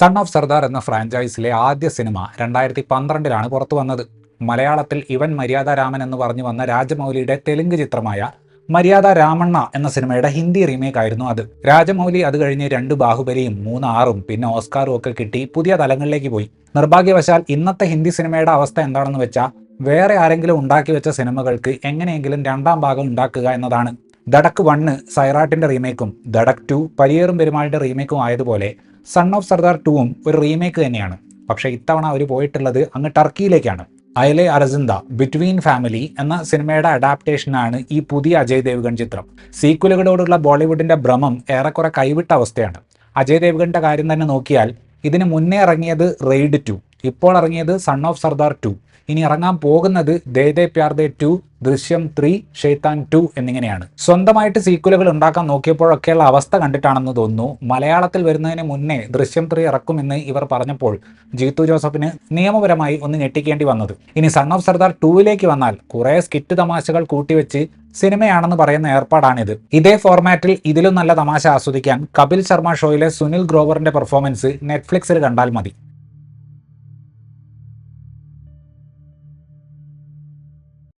Son of Sardar എന്ന ഫ്രാഞ്ചൈസിലെ ആദ്യ cinema 2012 പുറത്തു വന്നത്. മലയാളത്തിൽ ഇവൻ മര്യാദ രാമൻ എന്ന് പറഞ്ഞു വന്ന രാജമൗലിയുടെ തെലുങ്ക് ചിത്രമായ മര്യാദ രാമണ്ണ എന്ന സിനിമയുടെ ഹിന്ദി റീമേക്ക് ആയിരുന്നു അത്. രാജമൗലി അത് കഴിഞ്ഞ് 2 ബാഹുബലിയും 3 ആറും പിന്നെ ഓസ്കാറും ഒക്കെ കിട്ടി പുതിയ തലങ്ങളിലേക്ക് പോയി. നിർഭാഗ്യവശാൽ ഇന്നത്തെ ഹിന്ദി സിനിമയുടെ അവസ്ഥ എന്താണെന്ന് വെച്ചാൽ വേറെ ആരെങ്കിലും ഉണ്ടാക്കി വെച്ച സിനിമകൾക്ക് എങ്ങനെയെങ്കിലും 2ാം ഭാഗം ഉണ്ടാക്കുക എന്നതാണ്. ദടക്ക് 1 സൈറാട്ടിന്റെ റീമേക്കും ദടക്ക് 2 പരിയേറും പെരുമാളിന്റെ റീമേക്കും ആയതുപോലെ സൺ ഓഫ് സർദാർ 2ഉം ഒരു റീമേക്ക് തന്നെയാണ്. പക്ഷേ ഇത്തവണ അവർ പോയിട്ടുള്ളത് അങ്ങ് ടർക്കിയിലേക്കാണ്. അയലെ അരസിന്ദ ബിറ്റ്വീൻ ഫാമിലി എന്ന സിനിമയുടെ അഡാപ്റ്റേഷനാണ് ഈ പുതിയ അജയ് ദേവ്ഗൺ ചിത്രം. സീക്വലുകളോടുള്ള ബോളിവുഡിന്റെ ഭ്രമം ഏറെക്കുറെ കൈവിട്ട അവസ്ഥയാണ്. അജയ് ദേവ്ഗണിന്റെ കാര്യം തന്നെ നോക്കിയാൽ ഇതിന് മുന്നേ ഇറങ്ങിയത് റെയ്ഡ് 2, ഇപ്പോൾ ഇറങ്ങിയത് സൺ ഓഫ് സർദാർ 2, ഇനി ഇറങ്ങാൻ പോകുന്നത് ദേ ദേ പ്യാർ ദേ 2, ദൃശ്യം 3, ഷെയ്ത്താൻ 2 എന്നിങ്ങനെയാണ്. സ്വന്തമായിട്ട് സീക്വലുകൾ ഉണ്ടാക്കാൻ നോക്കിയപ്പോഴൊക്കെയുള്ള അവസ്ഥ കണ്ടിട്ടാണെന്ന് തോന്നുന്നു മലയാളത്തിൽ വരുന്നതിന് മുന്നേ ദൃശ്യം 3 ഇറക്കുമെന്ന് ഇവർ പറഞ്ഞപ്പോൾ ജീത്തു ജോസഫിന് നിയമപരമായി ഒന്ന് ഞെട്ടിക്കേണ്ടി വന്നത്. ഇനി സൺ ഓഫ് സർദാർ 2ലേക്ക് വന്നാൽ കുറേ സ്കിറ്റ് തമാശകൾ കൂട്ടിവെച്ച് സിനിമയാണെന്ന് പറയുന്ന ഏർപ്പാടാണിത്. ഇതേ ഫോർമാറ്റിൽ ഇതിലും നല്ല തമാശ ആസ്വദിക്കാൻ കപിൽ ശർമ്മ ഷോയിലെ സുനിൽ ഗ്രോവറിന്റെ പെർഫോമൻസ് നെറ്റ്ഫ്ലിക്സിൽ കണ്ടാൽ മതി.